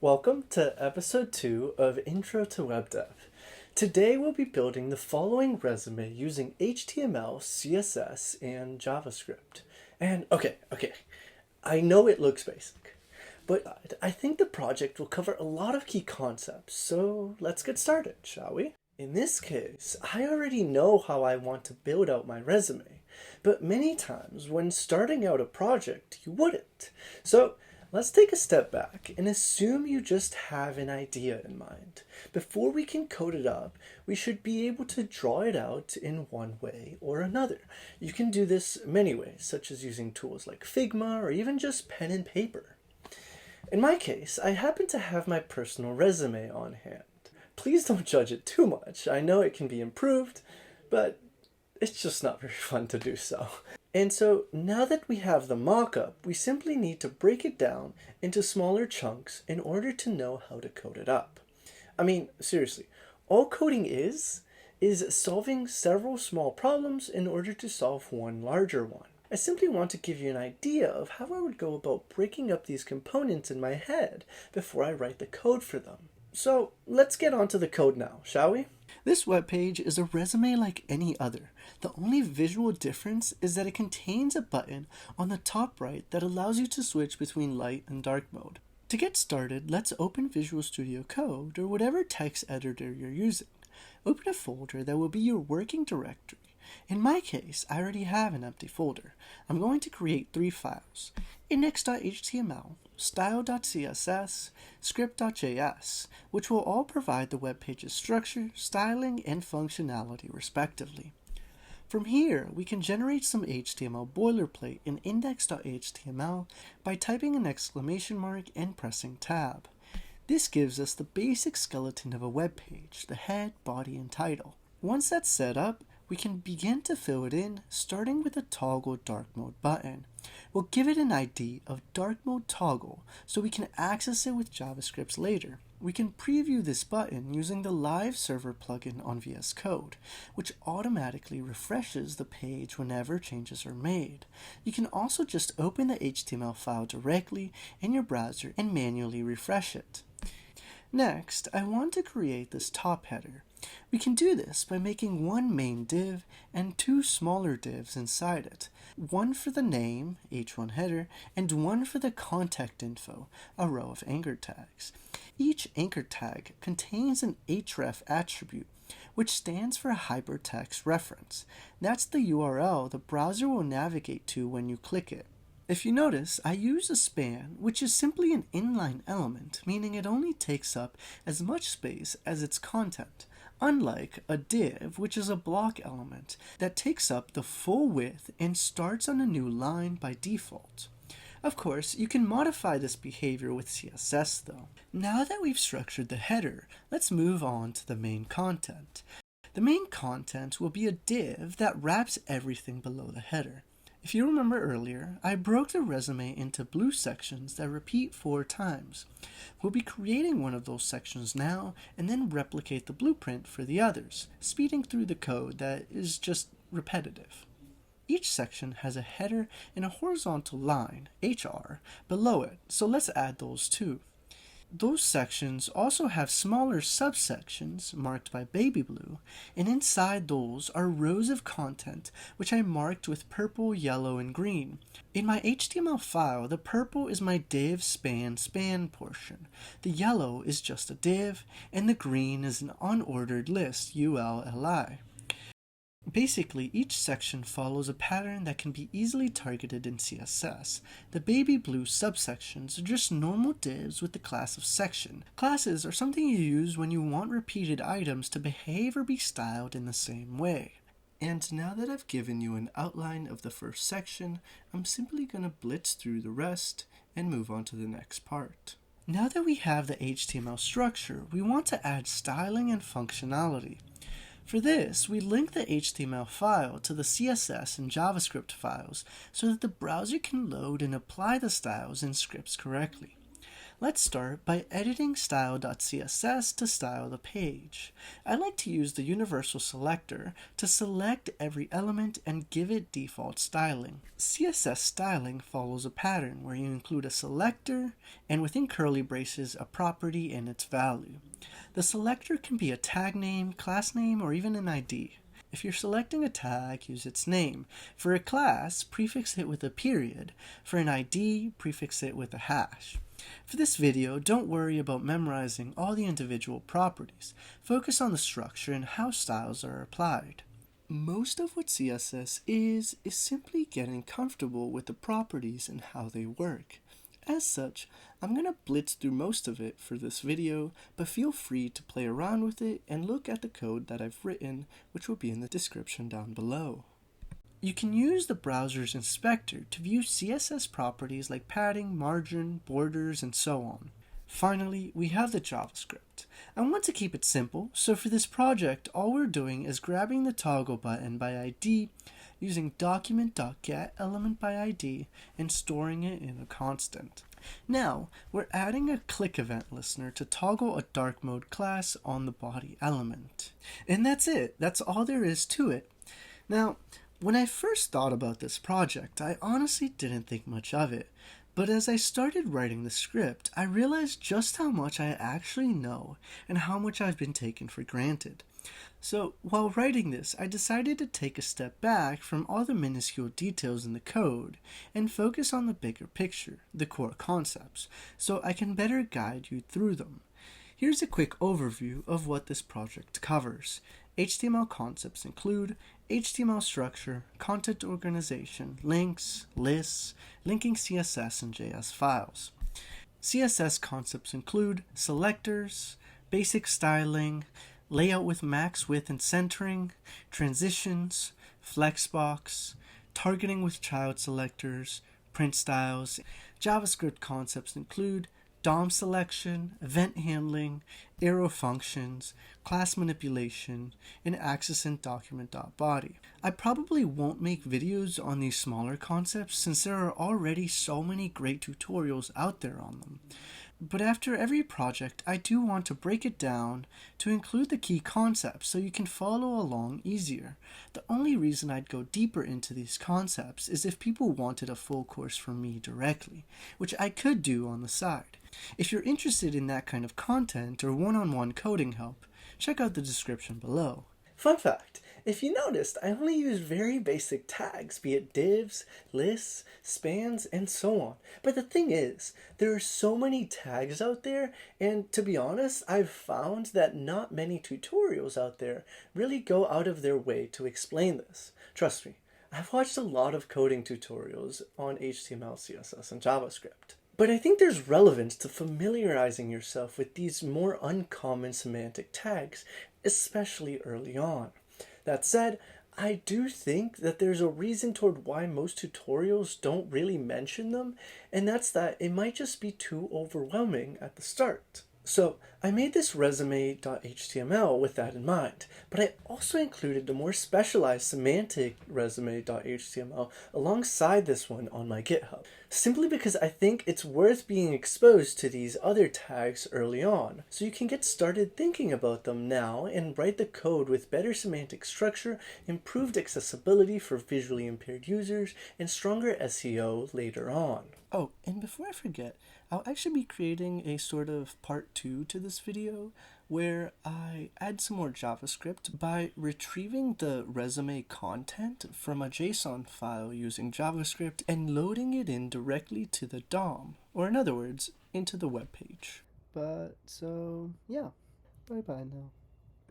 Welcome to episode 2 of Intro to Web Dev. Today we'll be building the following resume using HTML, CSS, and JavaScript. And okay, I know it looks basic, but I think the project will cover a lot of key concepts, so let's get started, shall we? In this case, I already know how I want to build out my resume, but many times when starting out a project, you wouldn't. So let's take a step back and assume you just have an idea in mind. Before we can code it up, we should be able to draw it out in one way or another. You can do this many ways, such as using tools like Figma or even just pen and paper. In my case, I happen to have my personal resume on hand. Please don't judge it too much. I know it can be improved, but it's just not very fun to do so. And so now that we have the mock-up, we simply need to break it down into smaller chunks in order to know how to code it up. I mean, seriously, all coding is solving several small problems in order to solve one larger one. I simply want to give you an idea of how I would go about breaking up these components in my head before I write the code for them. So let's get on to the code now, shall we? This webpage is a resume like any other. The only visual difference is that it contains a button on the top right that allows you to switch between light and dark mode. To get started, let's open Visual Studio Code or whatever text editor you're using. Open a folder that will be your working directory. In my case, I already have an empty folder. I'm going to create 3 files: index.html, style.css, script.js, which will all provide the web page's structure, styling, and functionality respectively. From here, we can generate some HTML boilerplate in index.html by typing an exclamation mark and pressing tab. This gives us the basic skeleton of a web page, the head, body, and title. Once that's set up, we can begin to fill it in, starting with the toggle dark mode button. We'll give it an ID of dark mode toggle so we can access it with JavaScript later. We can preview this button using the live server plugin on VS Code, which automatically refreshes the page whenever changes are made. You can also just open the HTML file directly in your browser and manually refresh it. Next, I want to create this top header. We can do this by making one main div and 2 smaller divs inside it, one for the name, h1 header, and one for the contact info, a row of anchor tags. Each anchor tag contains an href attribute, which stands for hypertext reference. That's the URL the browser will navigate to when you click it. If you notice, I use a span, which is simply an inline element, meaning it only takes up as much space as its content, unlike a div, which is a block element that takes up the full width and starts on a new line by default. Of course, you can modify this behavior with CSS though. Now that we've structured the header, let's move on to the main content. The main content will be a div that wraps everything below the header. If you remember earlier, I broke the resume into blue sections that repeat 4 times. We'll be creating one of those sections now and then replicate the blueprint for the others, speeding through the code that is just repetitive. Each section has a header and a horizontal line, HR, below it, so let's add those too. Those sections also have smaller subsections marked by baby blue, and inside those are rows of content which I marked with purple, yellow, and green. In my HTML file, the purple is my div span portion, the yellow is just a div, and the green is an unordered list, ULLI. Basically, each section follows a pattern that can be easily targeted in CSS. The baby blue subsections are just normal divs with the class of section. Classes are something you use when you want repeated items to behave or be styled in the same way. And now that I've given you an outline of the first section, I'm simply going to blitz through the rest and move on to the next part. Now that we have the HTML structure, we want to add styling and functionality. For this, we link the HTML file to the CSS and JavaScript files so that the browser can load and apply the styles and scripts correctly. Let's start by editing style.css to style the page. I like to use the universal selector to select every element and give it default styling. CSS styling follows a pattern where you include a selector and within curly braces a property and its value. The selector can be a tag name, class name, or even an ID. If you're selecting a tag, use its name. For a class, prefix it with a period. For an ID, prefix it with a hash. For this video, don't worry about memorizing all the individual properties. Focus on the structure and how styles are applied. Most of what CSS is simply getting comfortable with the properties and how they work. As such, I'm going to blitz through most of it for this video, but feel free to play around with it and look at the code that I've written, which will be in the description down below. You can use the browser's inspector to view CSS properties like padding, margin, borders, and so on. Finally, we have the JavaScript. I want to keep it simple, so for this project, all we're doing is grabbing the toggle button by ID, using document.get element by ID, and storing it in a constant. Now, we're adding a click event listener to toggle a dark mode class on the body element. And that's it. That's all there is to it. Now, when I first thought about this project, I honestly didn't think much of it. But as I started writing the script, I realized just how much I actually know and how much I've been taken for granted. So, while writing this, I decided to take a step back from all the minuscule details in the code and focus on the bigger picture, the core concepts, so I can better guide you through them. Here's a quick overview of what this project covers. HTML concepts include HTML structure, content organization, links, lists, linking CSS and JS files. CSS concepts include selectors, basic styling, layout with max width and centering, transitions, flexbox, targeting with child selectors, print styles. JavaScript concepts include DOM selection, event handling, arrow functions, class manipulation, and access and document.body. I probably won't make videos on these smaller concepts since there are already so many great tutorials out there on them. But after every project, I do want to break it down to include the key concepts so you can follow along easier. The only reason I'd go deeper into these concepts is if people wanted a full course from me directly, which I could do on the side. If you're interested in that kind of content or one-on-one coding help, check out the description below. Fun fact, if you noticed, I only used very basic tags, be it divs, lists, spans, and so on. But the thing is, there are so many tags out there, and to be honest, I've found that not many tutorials out there really go out of their way to explain this. Trust me, I've watched a lot of coding tutorials on HTML, CSS, and JavaScript. But I think there's relevance to familiarizing yourself with these more uncommon semantic tags, especially early on. That said, I do think that there's a reason toward why most tutorials don't really mention them, and that's that it might just be too overwhelming at the start. So I made this resume.html with that in mind, but I also included the more specialized semantic resume.html alongside this one on my GitHub, simply because I think it's worth being exposed to these other tags early on, so you can get started thinking about them now and write the code with better semantic structure, improved accessibility for visually impaired users, and stronger SEO later on. Oh, and before I forget, I'll actually be creating a sort of part 2 to this video where I add some more JavaScript by retrieving the resume content from a JSON file using JavaScript and loading it in directly to the DOM, or in other words, into the web page. But so, yeah, bye bye now.